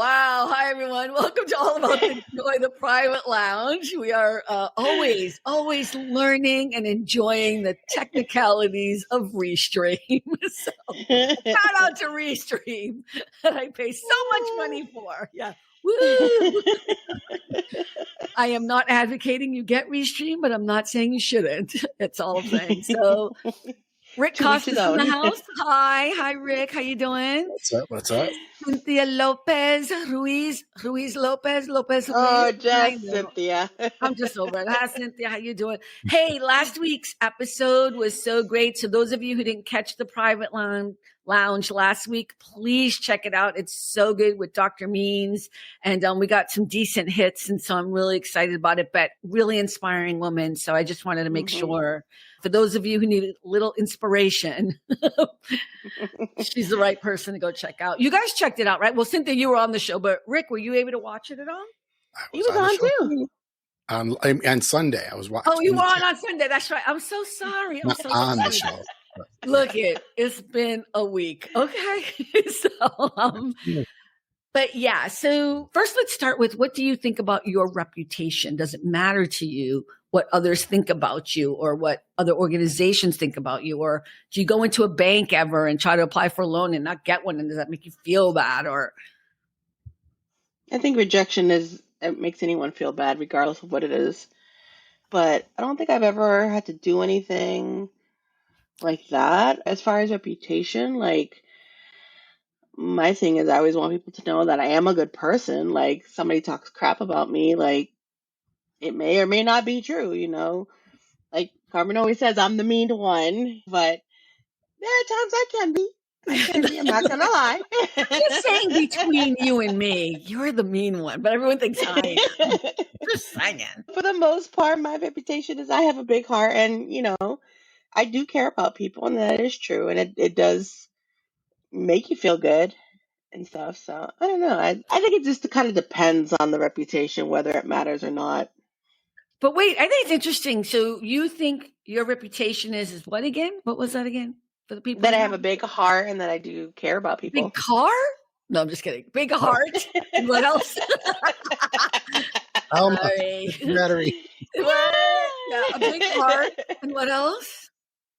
Wow. Hi, everyone. Welcome to All About the Joy, the Private Lounge. We are always learning and enjoying the technicalities of Restream. So shout out to Restream that I pay so much money for. Yeah. Woo! I am not advocating you get Restream, but I'm not saying you shouldn't. That's all I'm saying. So Rick Costa's in the house. Hi, Rick. How you doing? What's up? Cynthia Ruiz Lopez. Oh, just Cynthia. I'm just over it. Hi, Cynthia. How you doing? Hey, last week's episode was so great. So those of you who didn't catch the private lounge last week, please check it out. It's so good with Dr. Means. And we got some decent hits. And so I'm really excited about it, but really inspiring woman. So I just wanted to make sure for those of you who need a little inspiration, she's the right person to go check out. You guys checked it out, right? Well, Cynthia, you were on the show, but Rick, were you able to watch it at all? He was on too. On Sunday, I was watching. Oh, you were on Sunday. That's right. I'm so sorry. I'm so sorry. The show. Look, it's been a week. Okay. But yeah, so first let's start with, what do you think about your reputation? Does it matter to you what others think about you or what other organizations think about you? Or do you go into a bank ever and try to apply for a loan and not get one? And does that make you feel bad? Or I think rejection it makes anyone feel bad regardless of what it is. But I don't think I've ever had to do anything like that. As far as reputation, like, my thing is I always want people to know that I am a good person. Like, somebody talks crap about me, like, it may or may not be true, you know. Like Carmen always says, I'm the mean one, but there are times I can be. I'm not gonna lie. Just saying, between you and me, you're the mean one, but everyone thinks I am. Just saying. For the most part, my reputation is I have a big heart, and you know, I do care about people, and that is true, and it does make you feel good and stuff. So I don't know. I think it just kind of depends on the reputation, whether it matters or not. But wait, I think it's interesting. So you think your reputation is what again? What was that again? For the people that I have a big heart and that I do care about people. Big car? No, I'm just kidding. Big heart. And what else? Battery. Yeah, a big heart. And what else?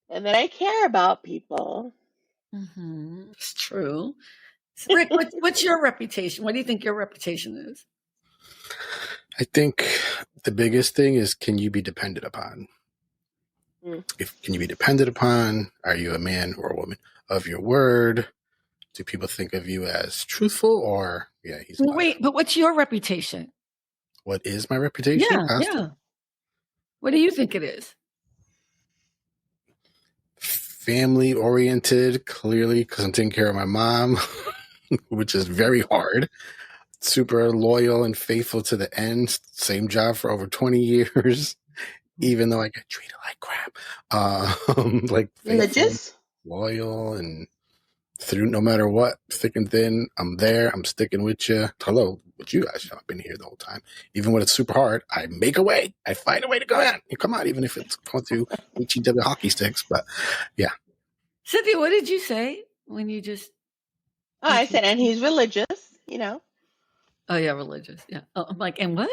And that I care about people. Mm-hmm. It's true. Rick, what's your reputation? What do you think your reputation is? I think the biggest thing is, can you be depended upon? Can you be depended upon? Are you a man or a woman of your word? Do people think of you as truthful or he's lying? Wait, but what's your reputation? What is my reputation? Yeah. What do you think it is? Family oriented, clearly, because I'm taking care of my mom, which is very hard. Super loyal and faithful to the end. Same job for over 20 years, even though I get treated like crap. Like religious, loyal, and through no matter what, thick and thin, I'm there. I'm sticking with you. Hello, with you guys. I've been here the whole time. Even when it's super hard, I make a way. I find a way to go out. You come out, even if it's going through HEW hockey sticks. But yeah. Cynthia, what did you say when you just? I said, and he's religious, you know. Oh yeah, religious. Yeah. Oh, I'm like, and what?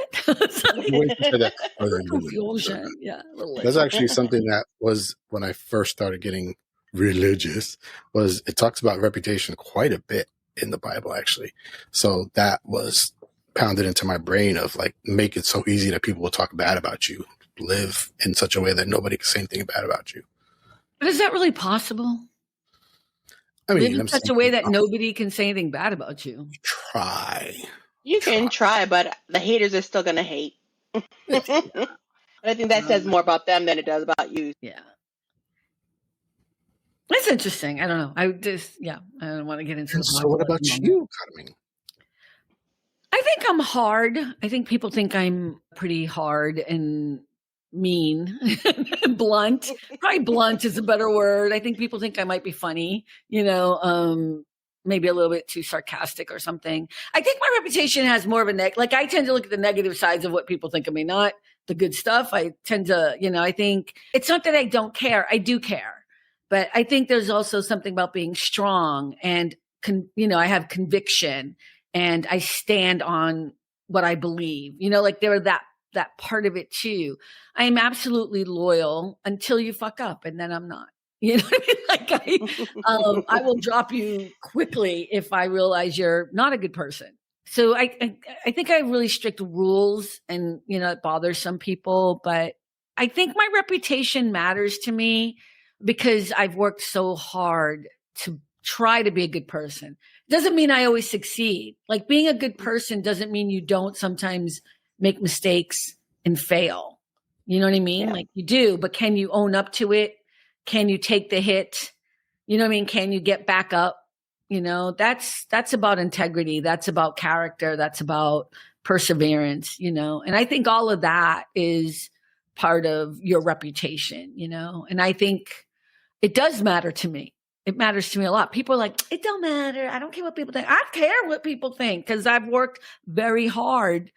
Confusion. Yeah. That's actually something that was when I first started getting religious. Was it talks about reputation quite a bit in the Bible, actually. So that was pounded into my brain of like, make it so easy that people will talk bad about you. Live in such a way that nobody can say anything bad about you. But is that really possible? I mean, live in such a way that nobody can say anything bad about you. You can try, but the haters are still going to hate. I think that says more about them than it does about you. Yeah. That's interesting. I don't know. I don't want to get into it. So what about you, Carmen? I think I'm hard. I think people think I'm pretty hard and mean, blunt. Probably blunt is a better word. I think people think I might be funny, maybe a little bit too sarcastic or something. I think my reputation has more of a like I tend to look at the negative sides of what people think of me, not the good stuff. I tend to, I think it's not that I don't care. I do care, but I think there's also something about being strong and, I have conviction. and I stand on what I believe. You know, like there are that part of it too. I am absolutely loyal until you fuck up, and then I'm not. You know what I mean? Like I will drop you quickly if I realize you're not a good person. So I think I have really strict rules, and you know it bothers some people, but I think my reputation matters to me because I've worked so hard to try to be a good person. Doesn't mean I always succeed. Like being a good person doesn't mean you don't sometimes make mistakes and fail. You know what I mean? Yeah. Like you do, but can you own up to it? Can you take the hit? You know what I mean? Can you get back up? You know, that's about integrity. That's about character. That's about perseverance, you know? And I think all of that is part of your reputation, you know? And I think it does matter to me. It matters to me a lot. People are like, it don't matter. I don't care what people think. I care what people think because I've worked very hard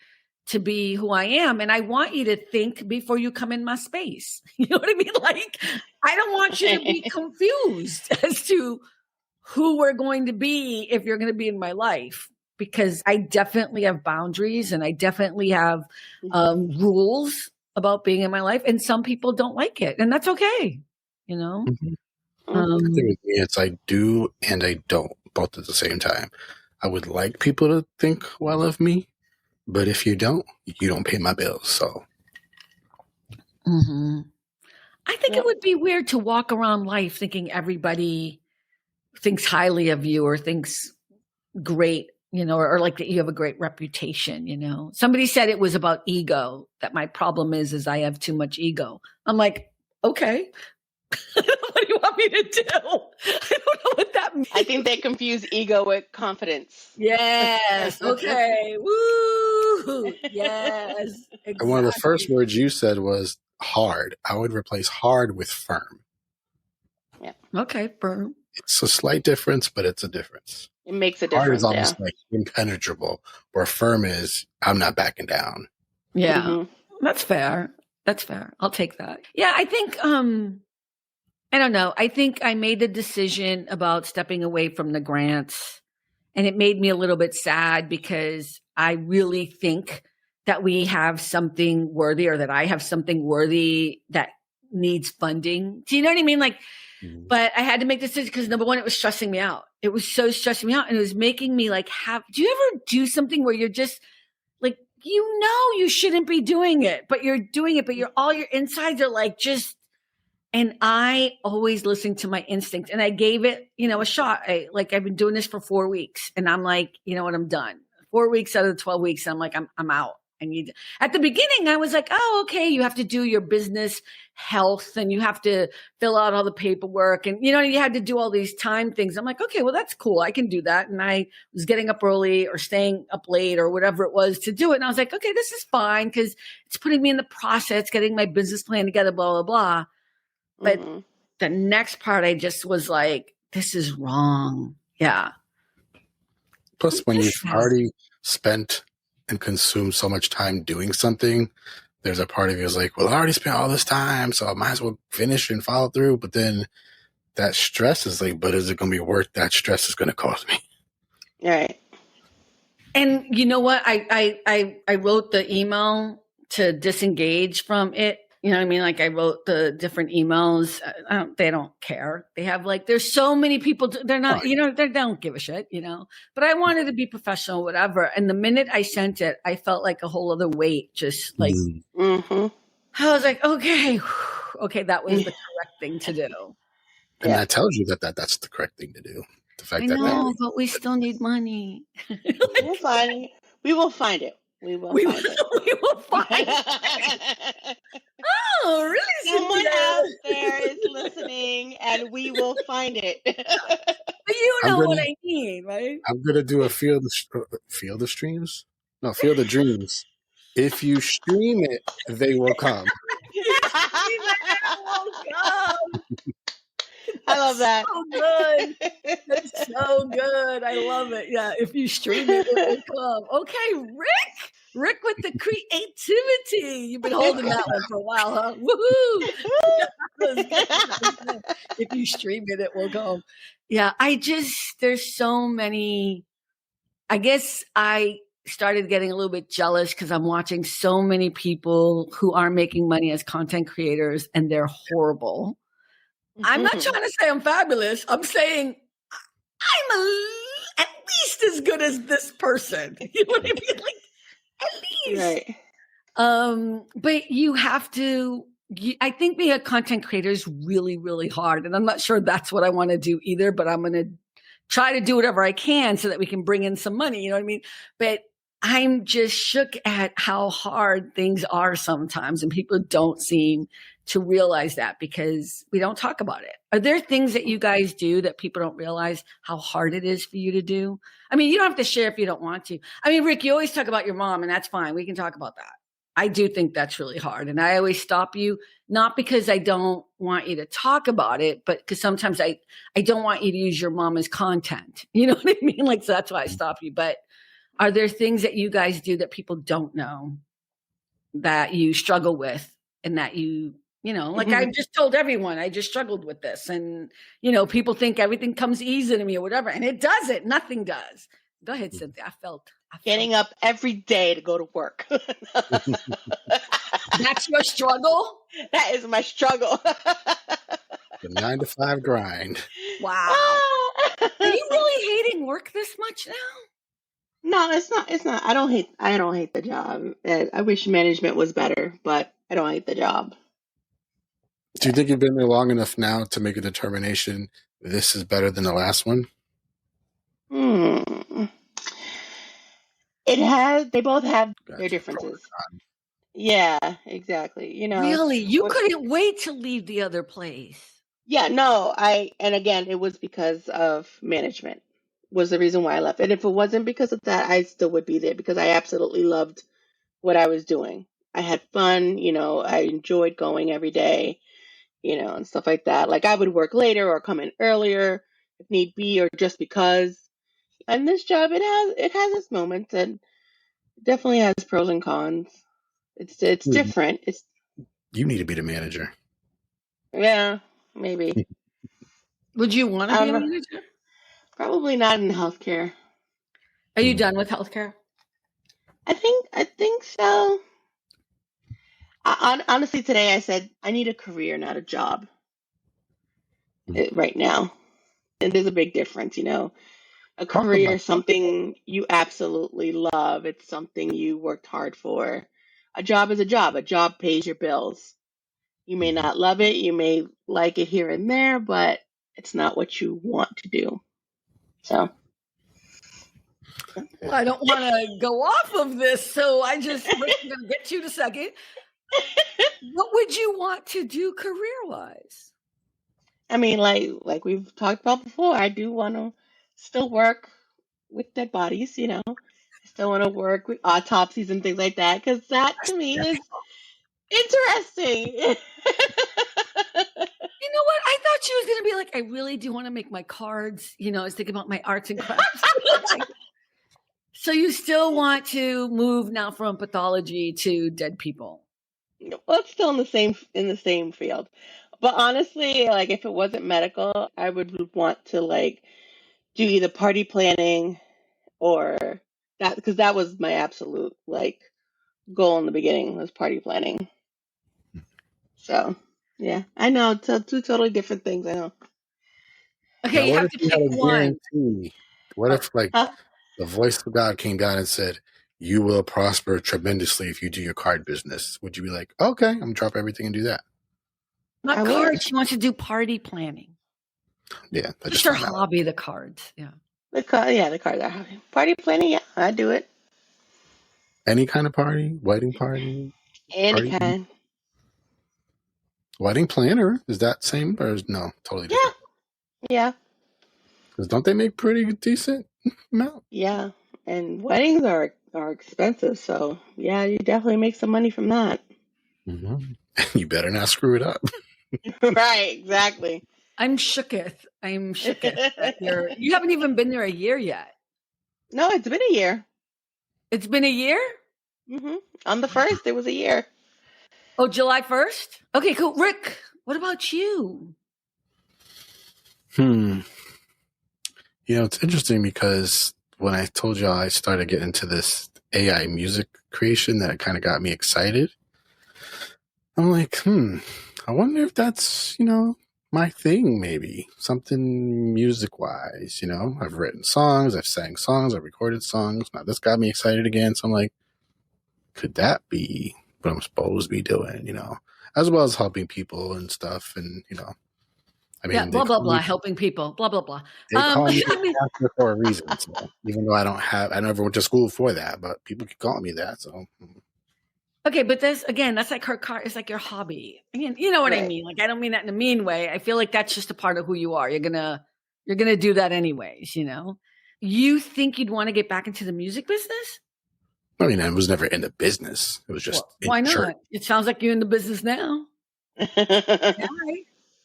to be who I am. And I want you to think before you come in my space. You know what I mean? Like, I don't want you to be confused as to who we're going to be if you're going to be in my life, because I definitely have boundaries and I definitely have rules about being in my life. And some people don't like it, and that's okay. You know? I think with me, it's I do and I don't, both at the same time. I would like people to think well of me, but if you don't pay my bills. So I think it would be weird to walk around life thinking everybody thinks highly of you or thinks great, you know, or like that you have a great reputation, you know. Somebody said it was about ego, that my problem is I have too much ego. I'm like, okay. What do you want me to do? I don't know what that means. I think they confuse ego with confidence. Yes. Okay. Woo. Yes. Exactly. And one of the first words you said was hard. I would replace hard with firm. Yeah. Okay. Firm. It's a slight difference, but it's a difference. It makes a Hard difference. is almost like impenetrable, where firm is I'm not backing down. Yeah. That's fair. That's fair. I'll take that. Yeah. I think, I don't know. I think I made the decision about stepping away from the grants, and it made me a little bit sad because I really think that we have something worthy, or that I have something worthy that needs funding. Do you know what I mean? Like, but I had to make the decision because number one, it was stressing me out. It was so stressing me out, and it was making me like do you ever do something where you're just like, you know, you shouldn't be doing it, but you're doing it, but all your insides are like just. And I always listen to my instinct, and I gave it, you know, a shot. I've been doing this for 4 weeks, and I'm like, you know what, I'm done. 4 weeks out of the 12 weeks, I'm like, I'm out. At the beginning, I was like, oh, okay, you have to do your business health, and you have to fill out all the paperwork, and, you know, you had to do all these time things. I'm like, okay, well, that's cool. I can do that. And I was getting up early or staying up late or whatever it was to do it. And I was like, okay, this is fine because it's putting me in the process, getting my business plan together, blah, blah, blah. But the next part, I just was like, this is wrong. Yeah. Plus, when you've already spent and consumed so much time doing something, there's a part of you is like, well, I already spent all this time, so I might as well finish and follow through. But then that stress is like, but is it going to be worth that stress is going to cause me? Right. And you know what? I wrote the email to disengage from it. You know what I mean? Like I wrote the different emails. They don't care. They have like, there's so many people. They're not, you know, they don't give a shit, you know, but I wanted to be professional, whatever. And the minute I sent it, I felt like a whole other weight, just like, I was like, okay, that was the correct thing to do. And that tells you that's the correct thing to do. The fact but we still need money. We'll find it. We will find it. We will find it. We will find it. Oh, really? Someone out there is listening, and we will find it. But you know what I mean, right? I'm gonna do a field of streams. No, field of dreams. If you stream it, they will come. I love that. So good. That's so good. I love it. Yeah, if you stream it, it will come. Okay, Rick with the creativity. You've been holding that one for a while, huh? Woohoo! If you stream it, it will come. Yeah, there's so many. I guess I started getting a little bit jealous because I'm watching so many people who are making money as content creators and they're horrible. I'm not trying to say I'm fabulous. I'm saying I'm at least as good as this person. You know what I mean? Like, at least. Right. But you have to, I think being a content creator is really, really hard. And I'm not sure that's what I want to do either, but I'm going to try to do whatever I can so that we can bring in some money. You know what I mean? But I'm just shook at how hard things are sometimes. And people don't seem to realize that because we don't talk about it. Are there things that you guys do that people don't realize how hard it is for you to do? I mean, you don't have to share if you don't want to. I mean, Rick, you always talk about your mom, and that's fine. We can talk about that. I do think that's really hard. And I always stop you, not because I don't want you to talk about it, but because sometimes I don't want you to use your mom as content. You know what I mean? Like, so that's why I stop you. But are there things that you guys do that people don't know that you struggle with and that you know, like I just told everyone, I just struggled with this. And, you know, people think everything comes easy to me or whatever. And it doesn't. Nothing does. Go ahead, Cynthia. I felt Getting up every day to go to work. That's your struggle? That is my struggle. The 9 to 5 grind. Wow. Are you really hating work this much now? No, it's not. I don't hate the job. I wish management was better, but I don't hate the job. Do you think you've been there long enough now to make a determination this is better than the last one? They both have their differences. Yeah, exactly. You know, really, you couldn't wait to leave the other place. Yeah, no, and again, it was because of management was the reason why I left. And if it wasn't because of that, I still would be there because I absolutely loved what I was doing. I had fun, you know, I enjoyed going every day, you know, and stuff like that. Like I would work later or come in earlier if need be, or just because. And this job, it has its moments and definitely has pros and cons. It's different. You need to be the manager. Yeah, maybe. Would you want to be a manager? Probably not in healthcare. Are you done with healthcare? I think so. Honestly, today I said I need a career, not a job. Right now, and there's a big difference, you know. A career is something you absolutely love. It's something you worked hard for. A job is a job. A job pays your bills. You may not love it. You may like it here and there, but it's not what you want to do. So. Well, I don't want to go off of this, so I'm going to get you in a second. What would you want to do career-wise? I mean, like we've talked about before, I do want to still work with dead bodies, you know. I still want to work with autopsies and things like that because that to me is interesting. You know what? I thought she was going to be like, I really do want to make my cards. You know, I was thinking about my arts and crafts. So you still want to move now from pathology to dead people? Well, it's still in the same field. But honestly, like if it wasn't medical, I would want to like do either party planning or that because that was my absolute like goal in the beginning was party planning. So yeah, I know two totally different things. I know. Okay, you have to pick one. What if the voice of God came down and said, "You will prosper tremendously if you do your card business"? Would you be like, "Okay, I'm gonna drop everything and do that"? Not cards. She wants to do party planning. Yeah, just her hobby. The cards. Yeah. The cards are hobby. Party planning. Yeah, I do it. Any kind of party, wedding party. Any kind. Wedding planner, is that same or is no totally different? Yeah. Because don't they make pretty decent amount? Yeah, and weddings are expensive, so yeah, you definitely make some money from that. You better not screw it up. Right, exactly. I'm shooketh. You haven't even been there a year yet. No, it's been a year. It's been a year? On the 1st, it was a year. Oh, July 1st? Okay, cool. Rick, what about you? You know, it's interesting because when I told y'all I started getting into this AI music creation that kind of got me excited. I'm like, I wonder if that's, my thing, maybe something music wise, I've written songs, I've sang songs, I've recorded songs. Now this got me excited again. So I'm like, could that be what I'm supposed to be doing, as well as helping people and stuff. And, I mean, blah, blah, blah, helping people, blah, blah, blah. They call me a pastor for a reason. So even though I never went to school for that, but people keep calling me that. So. Okay, but that's like her car. It's like your hobby. Again, you know what I mean? Like, I don't mean that in a mean way. I feel like that's just a part of who you are. You're gonna do that anyways. You think you'd want to get back into the music business? I mean, I was never in the business. It was just why not? Church. It sounds like you're in the business now.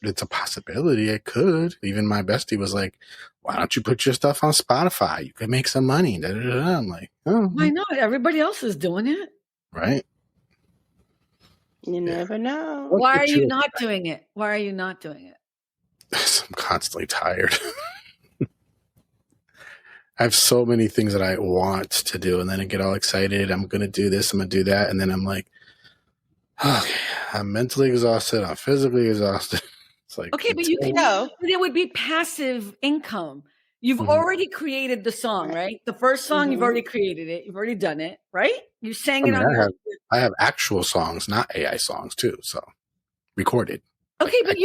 It's a possibility. I could. Even my bestie was like, "Why don't you put your stuff on Spotify? You could make some money." Da, da, da, da. I'm like, "Oh, why not? Everybody else is doing it, right?" You never know. Why are you not doing it? Why are you not doing it? I'm constantly tired. I have so many things that I want to do, and then I get all excited. I'm going to do this. I'm going to do that. And then I'm like, okay, I'm mentally exhausted. I'm physically exhausted. It's like, okay, but you can know. It would be passive income. You've already created the song, right? The first song, you've already created it. You've already done it, right? You sang it on your... I have actual songs, not AI songs too. So recorded. Okay, but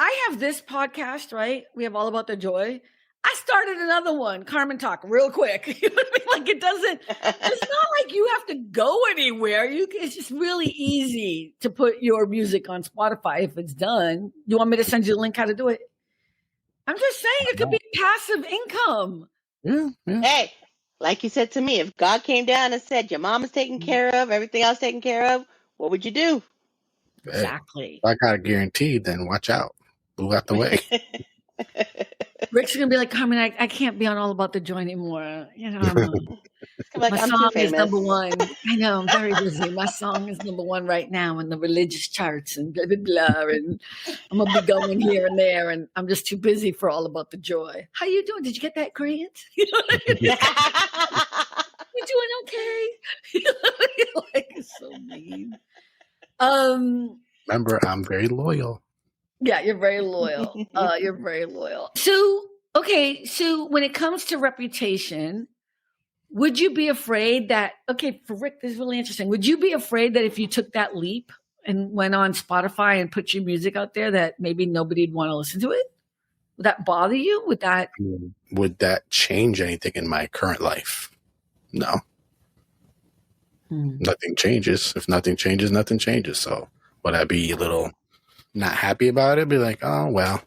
I have this podcast, right? We have All About the Joy. I started another one, Carmen Talk, real quick. You know what I mean? Like it's not like you have to go anywhere. It's just really easy to put your music on Spotify if it's done. You want me to send you the link how to do it? I'm just saying it could be passive income. Yeah. Hey, like you said to me, if God came down and said your mom is taken care of, everything else taken care of, what would you do? Exactly. If I got it guaranteed, then watch out. Move out the way. Rick's gonna be like, Carmen, I can't be on All About the Joy anymore. My song is number one. I know, I'm very busy. My song is number one right now in the religious charts and blah, blah, blah. And I'm going to be going here and there. And I'm just too busy for All About the Joy. How you doing? Did you get that grant? You doing okay? Like, it's so mean. Remember, I'm very loyal. Yeah, you're very loyal. You're very loyal. So when it comes to reputation, would you be afraid that, for Rick, this is really interesting. Would you be afraid that if you took that leap and went on Spotify and put your music out there, that maybe nobody'd want to listen to it? Would that bother you? Would that change anything in my current life? No. Nothing changes. If nothing changes, nothing changes. So would I be a little not happy about it? Be like, oh, well,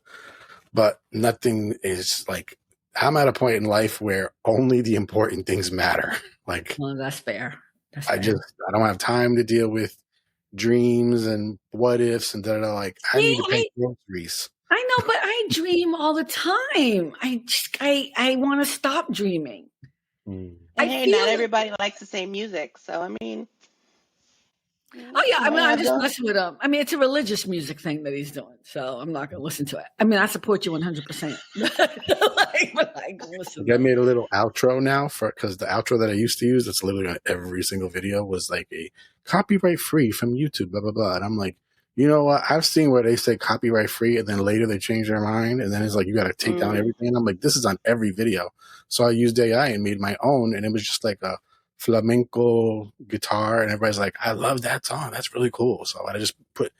but nothing is like, I'm at a point in life where only the important things matter. Like, well, that's fair. I don't have time to deal with dreams and what ifs and da da. Like, I need to pay groceries. I know, but I dream all the time. I want to stop dreaming. Hey, not everybody likes the same music, so I mean. Oh yeah, I mean, I'm just messing with him. I mean, it's a religious music thing that he's doing, so I'm not going to listen to it. I mean, I support you 100%. I made a little outro now because the outro that I used to use, that's literally on every single video, was like a copyright free from YouTube, blah blah blah. And I'm like, you know what? I've seen where they say copyright free, and then later they change their mind, and then it's like you got to take down everything. And I'm like, this is on every video. So I used AI and made my own, and it was just like a flamenco guitar, and everybody's like, I love that song, that's really cool. So I just put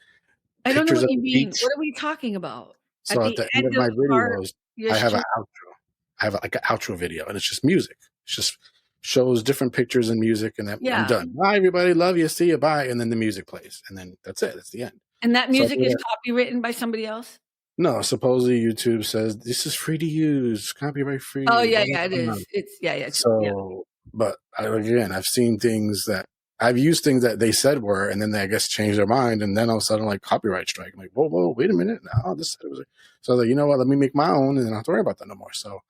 I don't know what you mean. What are we talking about? So at the end of my videos, I have an outro. I have like an outro video, and it's just music. It just shows different pictures and music, and then I'm done. Bye everybody, love you, see you, bye. And then the music plays, and then that's it. That's the end. And that music is copywritten by somebody else? No, supposedly YouTube says this is free to use, copyright free. Oh yeah, it is. It's so. But I've seen things that I've used things that they said were, and then they, I guess, changed their mind, and then all of a sudden, like, copyright strike. I'm like, whoa, wait a minute, no, this was. So I was like, you know what? Let me make my own, and then I don't have to worry about that no more. So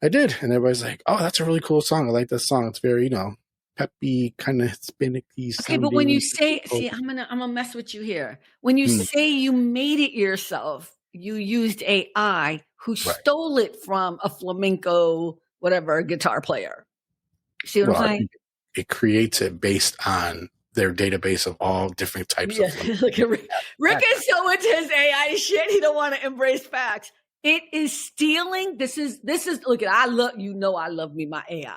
I did, and everybody's like, oh, that's a really cool song. I like that song. It's very, peppy, kind of Hispanic-y. Okay, but when you say, I'm gonna mess with you here. When you say you made it yourself, you used AI who stole it from a flamenco whatever, a guitar player. See what Well, I'm I saying? think it creates it based on their database of all different types Yeah. of Look at Rick. Rick is so into his AI shit. He don't want to embrace facts. It is stealing. This is look at, I love me my AI.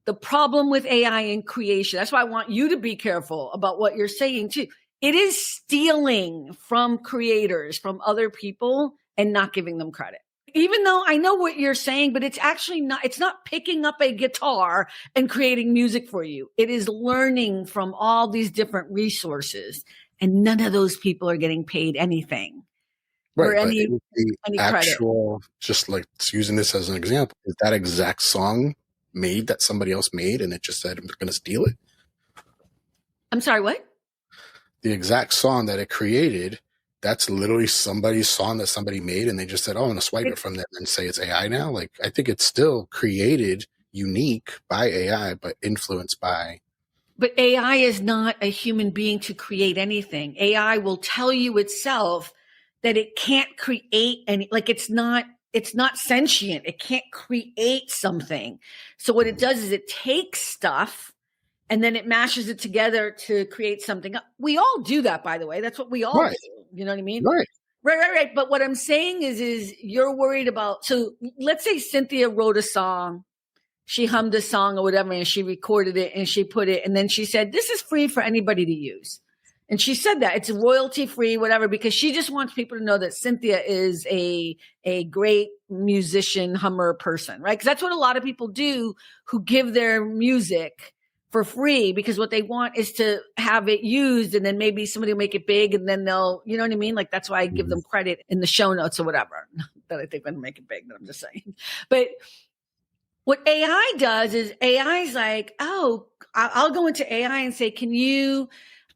The problem with AI in creation, that's why I want you to be careful about what you're saying too. It is stealing from creators, from other people, and not giving them credit. Even though I know what you're saying, but it's actually not, it's not picking up a guitar and creating music for you. It is learning from all these different resources, and none of those people are getting paid anything or right. But any the credit. actual, just like using this as an example, is that exact song made that somebody else made and it just said, I'm going to steal it? I'm sorry, what? The exact song that it created, that's literally somebody's song that somebody made, and they just said, oh, I'm going to swipe it from them and say it's AI now. Like, I think it's still created unique by AI, but influenced by. But AI is not a human being to create anything. AI will tell you itself that it can't create any, like it's not sentient. It can't create something. So what it does is it takes stuff and then it mashes it together to create something. We all do that, by the way. That's what we all do. You know what I mean? Right. But what I'm saying is you're worried about, so let's say Cynthia wrote a song, she hummed a song or whatever, and she recorded it and she put it, and then she said, this is free for anybody to use. And she said that it's royalty free, whatever, because she just wants people to know that Cynthia is a great musician, hummer person, right? Because that's what a lot of people do who give their music for free, because what they want is to have it used, and then maybe somebody will make it big, and then they'll, you know what I mean? Like, that's why I give them credit in the show notes or whatever. Not that I think I'm going to make it big, but I'm just saying. But what AI does is AI's like, oh, I'll go into AI and say,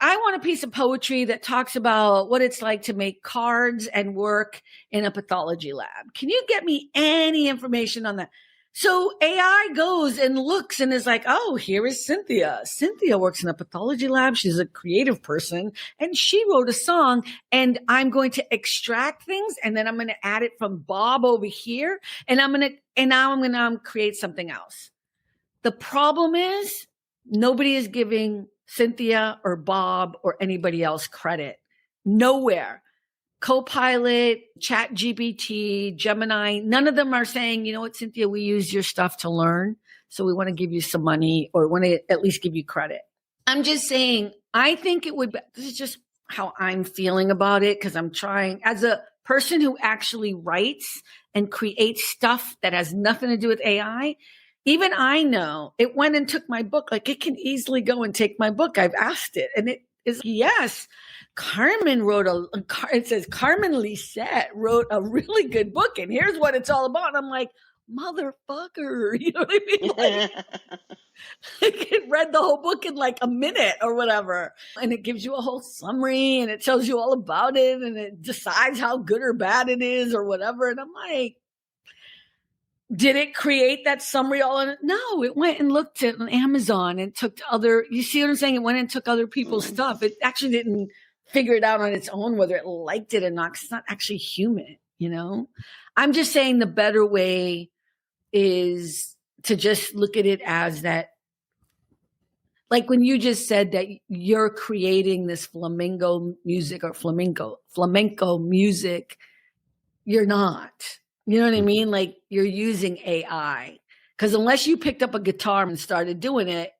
I want a piece of poetry that talks about what it's like to make cards and work in a pathology lab. Can you get me any information on that? So AI goes and looks and is like, oh, here is Cynthia. Cynthia works in a pathology lab. She's a creative person and she wrote a song, and I'm going to extract things and then I'm going to add it from Bob over here. And now I'm going to create something else. The problem is nobody is giving Cynthia or Bob or anybody else credit. Nowhere. Copilot, ChatGPT, Gemini, none of them are saying, you know what, Cynthia, we use your stuff to learn, so we want to give you some money or want to at least give you credit. I'm just saying, I think it would, this is just how I'm feeling about it, because I'm trying, as a person who actually writes and creates stuff that has nothing to do with AI, even I know it went and took my book. Like, it can easily go and take my book. I've asked it, and it is, yes. Carmen it says Carmen Lisette wrote a really good book, and here's what it's all about. I'm like, motherfucker, you know what I mean? Like, it read the whole book in like a minute or whatever, and it gives you a whole summary, and it tells you all about it, and it decides how good or bad it is or whatever. And I'm like, did it create that summary all in it? No, it went and looked at on Amazon and took other, you see what I'm saying? It went and took other people's stuff. It actually didn't figure it out on its own, whether it liked it or not, 'cause it's not actually human, you know? I'm just saying the better way is to just look at it as that, like when you just said that you're creating this flamenco music or flamenco music, you're not. You know what I mean? Like, you're using AI, because unless you picked up a guitar and started doing it,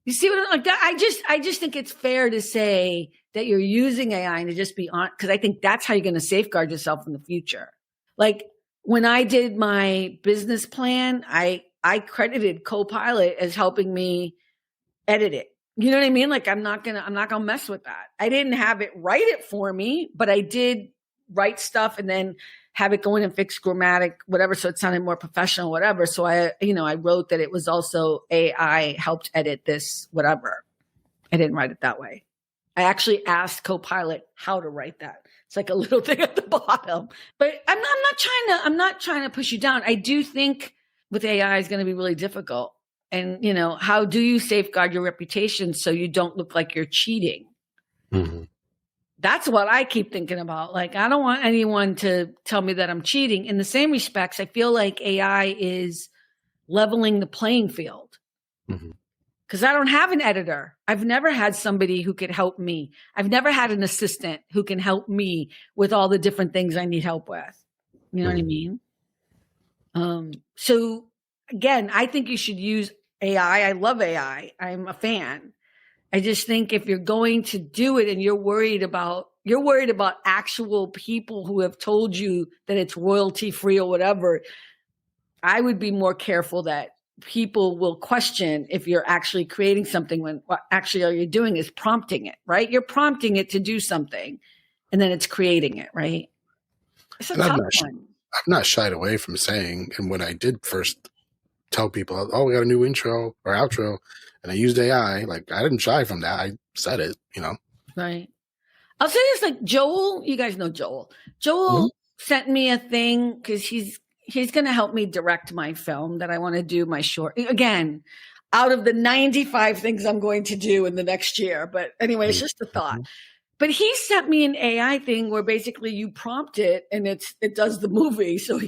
you see what like that? I just think it's fair to say that you're using AI and to just be on, because I think that's how you're going to safeguard yourself in the future. Like when I did my business plan, I credited Copilot as helping me edit it. You know what I mean? Like, I'm not gonna mess with that. I didn't have it write it for me, but I did write stuff and then have it go in and fix grammatic, whatever, so it sounded more professional, whatever. So I wrote that it was also AI helped edit this, whatever. I didn't write it that way. I actually asked Copilot how to write that. It's like a little thing at the bottom. But I'm not trying to push you down. I do think with AI is going to be really difficult. And, how do you safeguard your reputation so you don't look like you're cheating? Mm-hmm. That's what I keep thinking about. Like, I don't want anyone to tell me that I'm cheating. In the same respects, I feel like AI is leveling the playing field. Because I don't have an editor. I've never had somebody who could help me. I've never had an assistant who can help me with all the different things I need help with. You know what I mean? So again, I think you should use AI. I love AI. I'm a fan. I just think if you're going to do it and you're worried about actual people who have told you that it's royalty free or whatever, I would be more careful that people will question if you're actually creating something when what actually all you're doing is prompting it, right? You're prompting it to do something and then it's creating it, right? It's a tough one. I've not shied away from saying, and when I did first tell people, oh, we got a new intro or outro, and I used AI, like I didn't shy from that. I said it, Right. I'll say this, like Joel, you guys know Joel. Joel sent me a thing because he's going to help me direct my film that I want to do, my short. Again, out of the 95 things I'm going to do in the next year. But anyway, it's just a thought. But he sent me an AI thing where basically you prompt it and it does the movie. So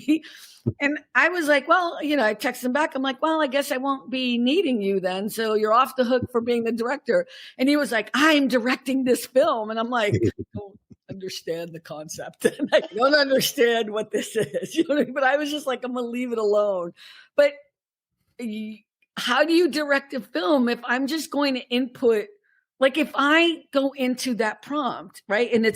and I was like, well, I texted him back. I'm like, well, I guess I won't be needing you then. So you're off the hook for being the director. And he was like, I'm directing this film. And I'm like, don't understand the concept. And I don't understand what this is. You know what I mean? But I was just like, I'm going to leave it alone. But how do you direct a film if I'm just going to input? Like if I go into that prompt, right? And I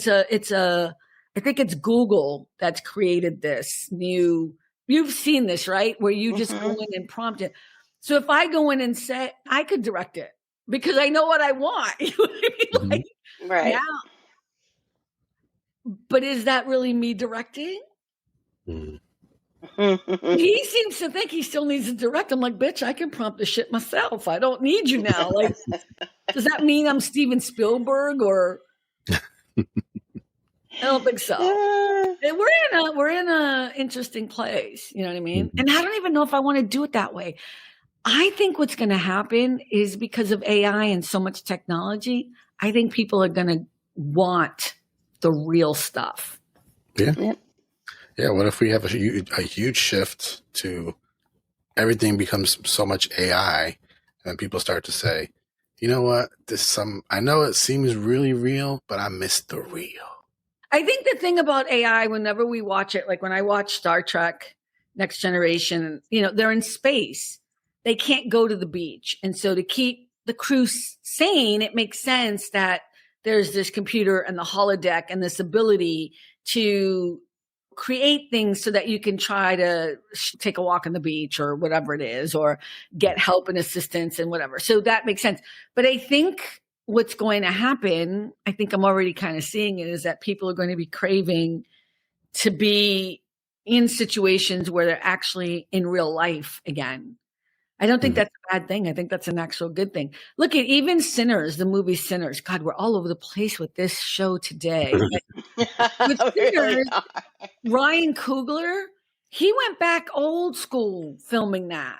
think it's Google that's created this new, you've seen this, right? Where you just go in and prompt it. So if I go in and say, I could direct it because I know what I want. You know what I mean? Right. Yeah. But is that really me directing? He seems to think he still needs to direct. I'm like, bitch, I can prompt the shit myself. I don't need you now. Like, does that mean I'm Steven Spielberg or? I don't think so. And we're in a interesting place. You know what I mean? And I don't even know if I want to do it that way. I think what's going to happen is because of AI and so much technology, I think people are going to want the real stuff. Yeah. Yeah, what if we have a huge shift to everything becomes so much AI and people start to say, you know what, I know it seems really real, but I miss the real. I think the thing about AI, whenever we watch it, like when I watch Star Trek, Next Generation, they're in space. They can't go to the beach. And so to keep the crew sane, it makes sense that there's this computer and the holodeck and this ability to create things so that you can try to take a walk on the beach or whatever it is, or get help and assistance and whatever. So that makes sense. But I think what's going to happen, I think I'm already kind of seeing it, is that people are going to be craving to be in situations where they're actually in real life again. I don't think that's a bad thing. I think that's an actual good thing. Look at even Sinners, the movie Sinners. God, we're all over the place with this show today. With Sinners, Ryan Coogler, he went back old school filming that,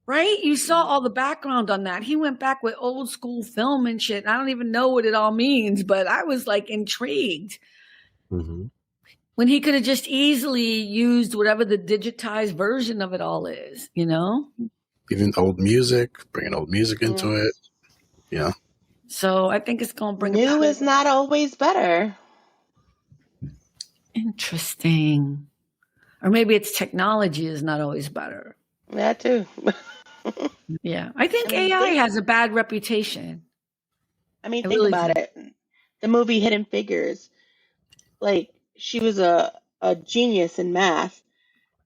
right? You saw all the background on that. He went back with old school film and shit. I don't even know what it all means, but I was like intrigued. When he could have just easily used whatever the digitized version of it all is, Even old music, bringing old music into it. Yeah. So I think it's going to bring new is not always better. Interesting. Or maybe it's technology is not always better. That too. Yeah. I think AI has a bad reputation. Think about it. The movie Hidden Figures, like she was a genius in math.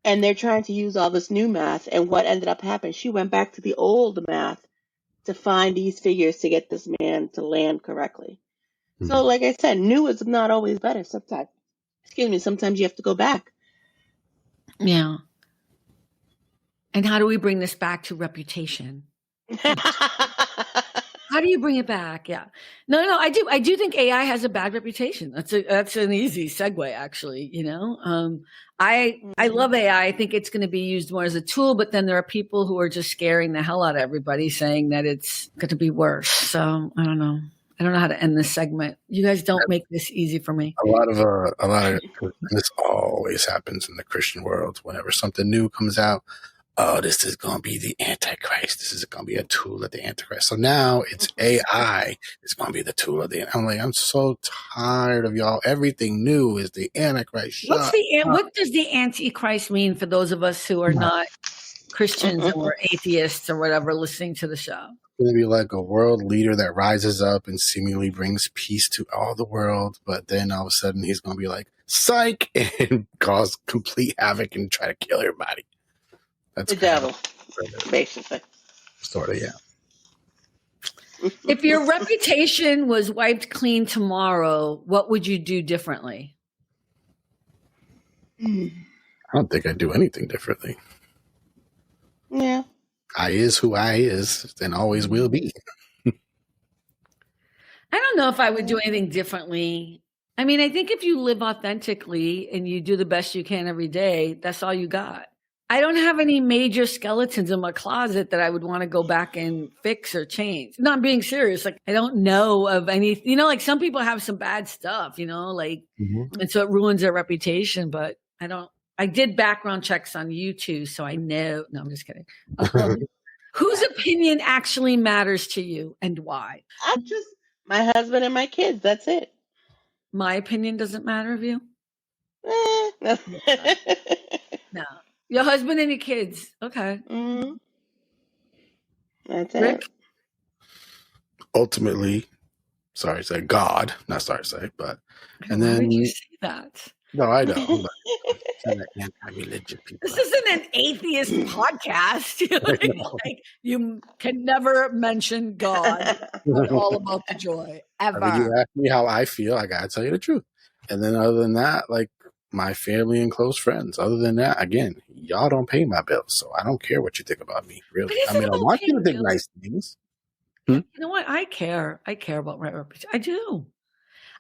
And they're trying to use all this new math. And what ended up happening, she went back to the old math to find these figures to get this man to land correctly. So like I said, new is not always better. Sometimes you have to go back. Yeah. And how do we bring this back to reputation? How do you bring it back? Yeah. No, I do think AI has a bad reputation. That's an easy segue, actually. I love AI. I think it's going to be used more as a tool, but then there are people who are just scaring the hell out of everybody, saying that it's going to be worse. So I don't know. I don't know how to end this segment. You guys don't make this easy for me. A lot of this always happens in the Christian world. Whenever something new comes out, oh, this is going to be the Antichrist. This is going to be a tool of the Antichrist. So now it's AI is going to be the tool of the. I'm like, I'm so tired of y'all. Everything new is the Antichrist. What does the Antichrist mean for those of us who are not Christians or atheists or whatever listening to the show? Going to be like a world leader that rises up and seemingly brings peace to all the world, but then all of a sudden he's going to be like, psych, and cause complete havoc and try to kill everybody. That's the devil, basically. Sort of, yeah. If your reputation was wiped clean tomorrow, what would you do differently? I don't think I'd do anything differently. Yeah. I is who I is and always will be. I don't know if I would do anything differently. I mean, I think if you live authentically and you do the best you can every day, that's all you got. I don't have any major skeletons in my closet that I would want to go back and fix or change. No, I'm being serious. Like, I don't know of any, like some people have some bad stuff, like, and so it ruins their reputation, but I did background checks on you too, so I know. No, I'm just kidding. Whose opinion actually matters to you and why? I'm just my husband and my kids. That's it. My opinion doesn't matter of you? No. No. Your husband and your kids. Okay. Mm-hmm. That's Rick? it. Ultimately, sorry to say God, not sorry to say, but and Why then would you say that? No, I know. But anti-religion people. This isn't an atheist podcast. Like, you can never mention God on All About the Joy, ever. I mean, you ask me how I feel, I gotta tell you the truth. And then other than that, like my family and close friends. Other than that, again, y'all don't pay my bills, so I don't care what you think about me, really. I mean, I want you to think nice things. You know what? I care. I care about my reputation. I do.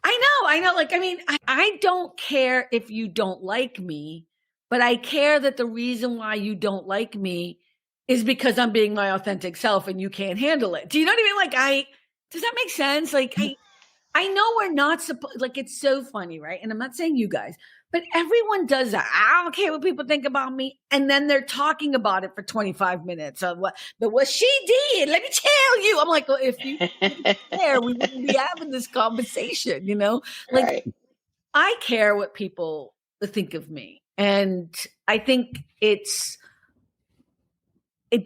I know. Like, I mean, I don't care if you don't like me, but I care that the reason why you don't like me is because I'm being my authentic self and you can't handle it. Do you know what I mean? Like, does that make sense? Like, I know we're not supposed, like, it's so funny, right? And I'm not saying you guys, but everyone does that. I don't care what people think about me. And then they're talking about it for 25 minutes of what she did. Let me tell you. I'm like, well, if you care, we wouldn't be having this conversation, Like, right. I care what people think of me. And I think it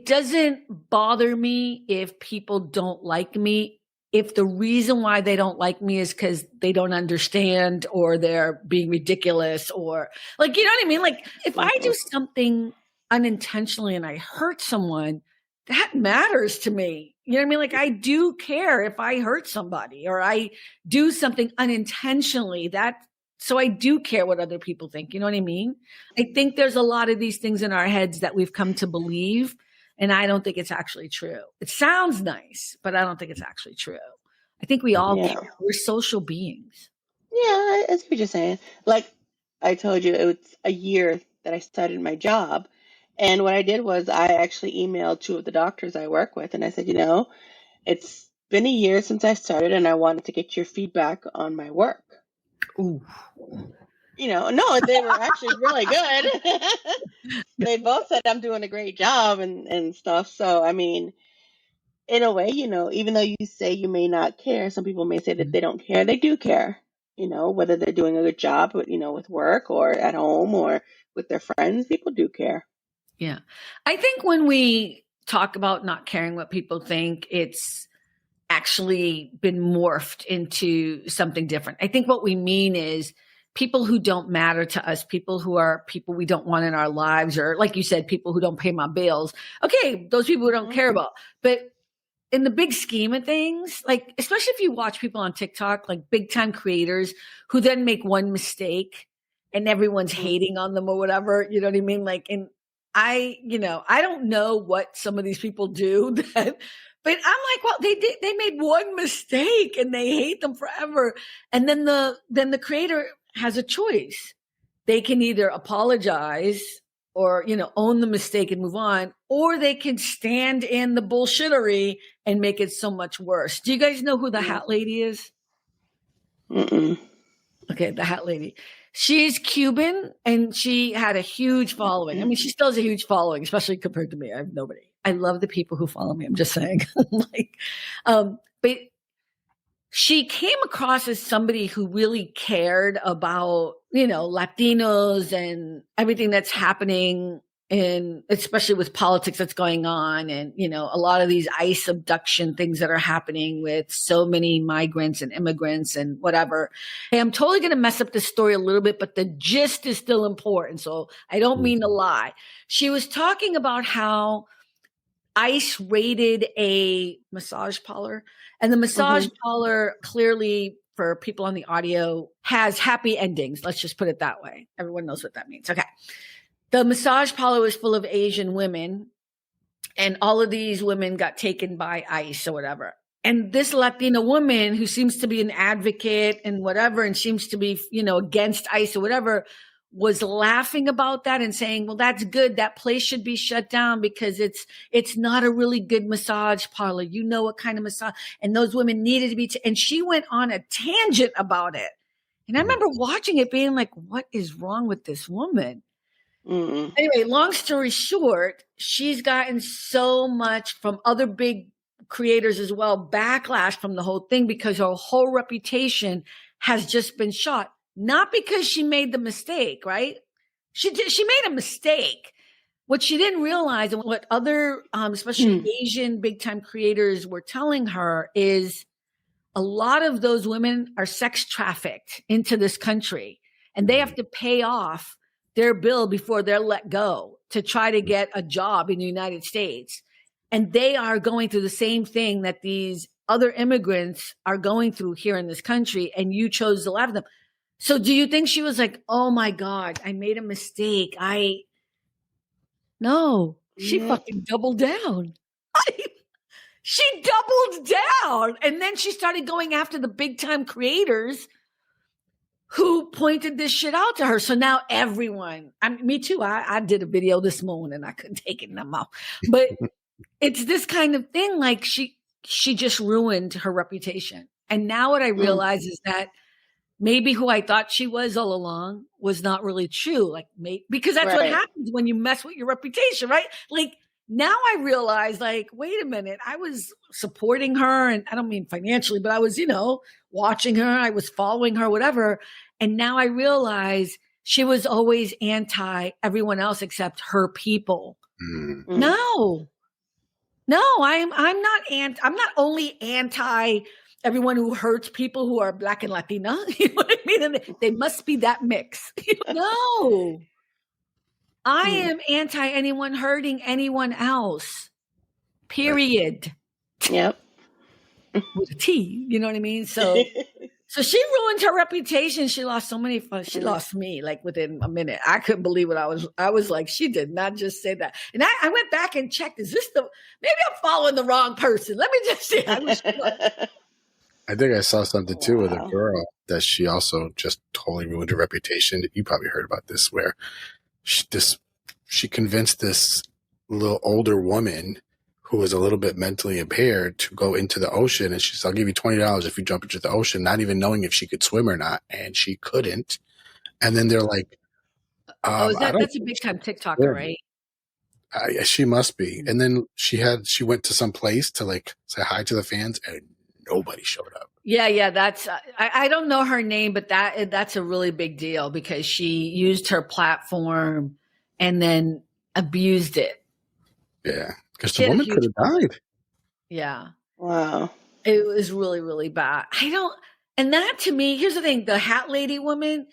doesn't bother me if people don't like me, if the reason why they don't like me is because they don't understand or they're being ridiculous or like, you know what I mean? Like, if I do something unintentionally and I hurt someone, that matters to me. You know what I mean? Like, I do care if I hurt somebody or I do something unintentionally. So I do care what other people think. You know what I mean? I think there's a lot of these things in our heads that we've come to believe. And I don't think it's actually true. It sounds nice, but I don't think it's actually true. I think we all care. We're social beings. Yeah, I see what you're saying. Like I told you, it was a year that I started my job. And what I did was I actually emailed 2 of the doctors I work with. And I said, it's been a year since I started and I wanted to get your feedback on my work. Ooh. No, they were actually really good. They both said I'm doing a great job and stuff. So, I mean, in a way, even though you say you may not care, some people may say that they don't care. They do care, whether they're doing a good job, with work or at home or with their friends, people do care. Yeah. I think when we talk about not caring what people think, it's actually been morphed into something different. I think what we mean is people who don't matter to us, people we don't want in our lives, or like you said, people who don't pay my bills. Okay, those people we don't care about. But in the big scheme of things, like, especially if you watch people on TikTok, like big time creators who then make one mistake and everyone's hating on them or whatever, you know what I mean? Like, and I don't know what some of these people do that, but I'm like, well, they made one mistake and they hate them forever. And then the creator has a choice. They can either apologize or, own the mistake and move on, or they can stand in the bullshittery and make it so much worse. Do you guys know who the hat lady is? Mm-mm. Okay, the hat lady. She's Cuban and she had a huge following. I mean, she still has a huge following, especially compared to me. I have nobody. I love the people who follow me. I'm just saying. But she came across as somebody who really cared about, Latinos and everything that's happening, and especially with politics that's going on, and a lot of these ICE abduction things that are happening with so many migrants and immigrants and whatever. Hey, I'm totally going to mess up this story a little bit, but the gist is still important, so I don't mean to lie. She was talking about how ICE raided a massage parlor, and the massage parlor, clearly, for people on the audio, has happy endings. Let's just put it that way. Everyone knows what that means. Okay. The massage parlor was full of Asian women, and all of these women got taken by ICE or whatever. And this Latina woman, who seems to be an advocate and whatever, and seems to be, against ICE or whatever, was laughing about that and saying, well, that's good. That place should be shut down because it's not a really good massage parlor. You know what kind of massage, and those women needed to be, and she went on a tangent about it. And I remember watching it being like, what is wrong with this woman? Anyway, long story short, she's gotten so much from other big creators as well, backlash from the whole thing, because her whole reputation has just been shot. Not because she made the mistake, right? She made a mistake. What she didn't realize, and what other, especially Asian big time creators were telling her, is a lot of those women are sex trafficked into this country, and they have to pay off their bill before they're let go to try to get a job in the United States. And they are going through the same thing that these other immigrants are going through here in this country, and you chose to laugh at them. So do you think she was like, oh my God, I made a mistake? No, she fucking doubled down. She doubled down. And then she started going after the big time creators who pointed this shit out to her. So now everyone, me too. I did a video this morning. I couldn't take it in my mouth. But it's this kind of thing. Like she just ruined her reputation. And now what I realize is that maybe who I thought she was all along was not really true. Like, because that's what happens when you mess with your reputation, right? Like, now I realize, like, wait a minute, I was supporting her, and I don't mean financially, but I was, watching her, I was following her, whatever. And now I realize she was always anti everyone else except her people. No, I'm not only anti everyone who hurts people who are Black and Latina. You know what I mean? And they must be that mix. No. I am anti anyone hurting anyone else. Period. Yep. With a T, you know what I mean? So she ruined her reputation. She lost so many. She lost me like within a minute. I couldn't believe what I was like, she did not just say that. And I went back and checked. Is this maybe I'm following the wrong person. Let me just see. I think I saw something too with a girl that she also just totally ruined her reputation. You probably heard about this, where she convinced this little older woman who was a little bit mentally impaired to go into the ocean, and she said, I'll give you $20 if you jump into the ocean, not even knowing if she could swim or not, and she couldn't. And then they're like, that's a big time TikToker, right? She must be. And then she went to some place to like say hi to the fans, and nobody showed up. Yeah. That's, I don't know her name, but that's a really big deal, because she used her platform and then abused it. Yeah. Because the woman could have died. Yeah. Wow. It was really, really bad. And that to me, here's the thing, the hat lady woman,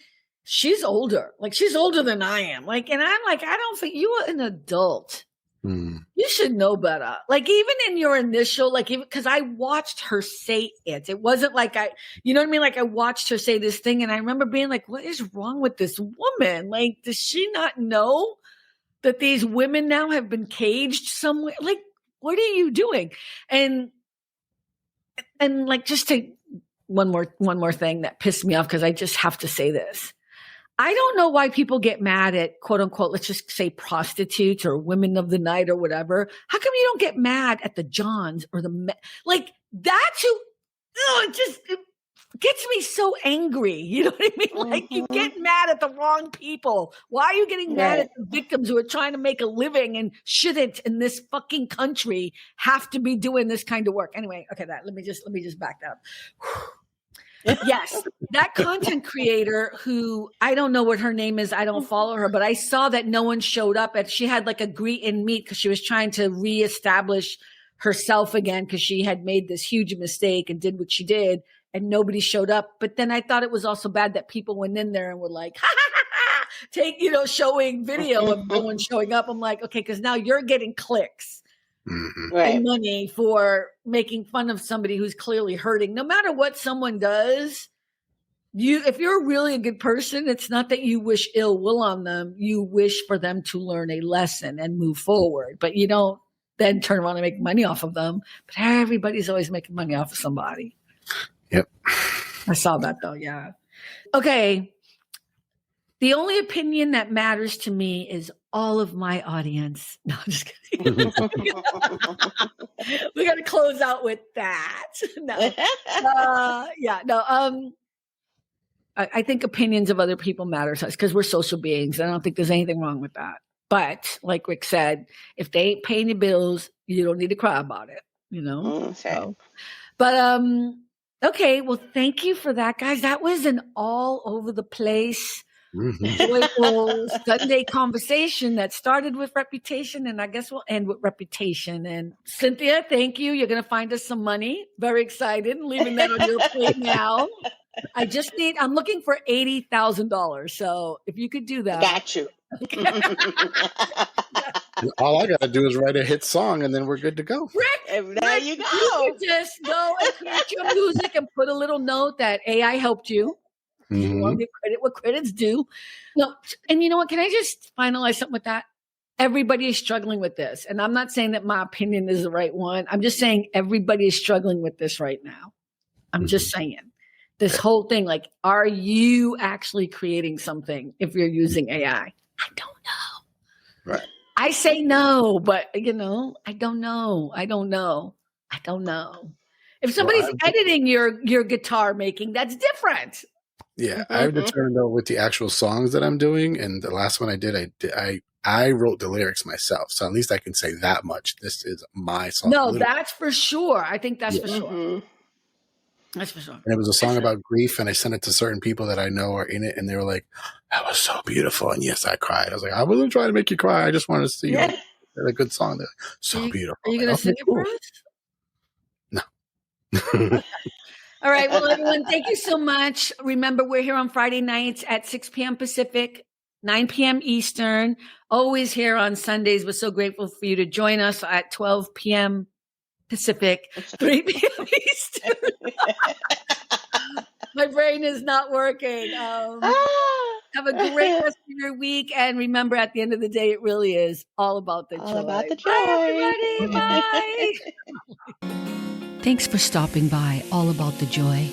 she's older. Like, she's older than I am. Like, and I'm like, I don't think you are an adult. You should know better. Like, even in your initial, like, because I watched her say it. It wasn't like you know what I mean? Like, I watched her say this thing, and I remember being like, what is wrong with this woman? Like, does she not know that these women now have been caged somewhere? Like, what are you doing? And like, just to one more thing that pissed me off, because I just have to say this. I don't know why people get mad at, quote unquote, let's just say prostitutes or women of the night or whatever. How come you don't get mad at the Johns or like, that's who, gets me so angry. You know what I mean? Like you get mad at the wrong people. Why are you getting mad at the victims who are trying to make a living and shouldn't in this fucking country have to be doing this kind of work? Anyway, okay, let me just back that up. Yes, that content creator who I don't know what her name is. I don't follow her, but I saw that no one showed up and she had like a greet and meet because she was trying to reestablish herself again because she had made this huge mistake and did what she did. And nobody showed up. But then I thought it was also bad that people went in there and were like, ha, ha, ha, ha, showing video of no one showing up. I'm like, okay, because now you're getting clicks and money for making fun of somebody who's clearly hurting. No matter what someone does, if you're really a good person, it's not that you wish ill will on them. You wish for them to learn a lesson and move forward. But you don't then turn around and make money off of them. But everybody's always making money off of somebody. Yep. I saw that though. Yeah. Okay. The only opinion that matters to me is all of my audience. No, I'm just kidding. We got to close out with that. No. I think opinions of other people matter to us because we're social beings. I don't think there's anything wrong with that. But like Rick said, if they ain't paying your bills, you don't need to cry about it, Okay. So, but, okay, well, thank you for that, guys. That was an all over the place, joyful Sunday conversation that started with reputation, and I guess we'll end with reputation. And Cynthia, thank you. You're going to find us some money. Very excited. Leaving that on your plate now. I'm looking for $80,000. So if you could do that. Got you. All I got to do is write a hit song and then we're good to go. Rick, there you go. You can just go and create your music and put a little note that AI helped you. You want to give credit what credit's due. No, and you know what? Can I just finalize something with that? Everybody is struggling with this. And I'm not saying that my opinion is the right one. I'm just saying everybody is struggling with this right now. I'm just saying. This whole thing, like, are you actually creating something if you're using AI? I don't know. Right. I say no, but I don't know. If somebody's editing your guitar making, that's different. Yeah, I've determined though with the actual songs that I'm doing, and the last one I did, I wrote the lyrics myself, so at least I can say that much. This is my song. No, that's for sure. I think that's for sure. That's for sure. And it was a song about grief, and I sent it to certain people that I know are in it, and they were like, "That was so beautiful." And yes, I cried. I was like, "I wasn't trying to make you cry. I just wanted to see you a good song." They're like, so beautiful. Are you going to sing it for us? No. All right. Well, everyone, thank you so much. Remember, we're here on Friday nights at 6 p.m. Pacific, 9 p.m. Eastern. Always here on Sundays. We're so grateful for you to join us at 12 p.m. Pacific, 3 p.m. Eastern. My brain is not working. Have a great rest of your week. And remember, at the end of the day, it really is all about the joy. All about the joy. Bye, everybody. Bye. Thanks for stopping by All About the Joy.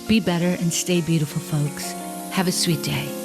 Be better and stay beautiful, folks. Have a sweet day.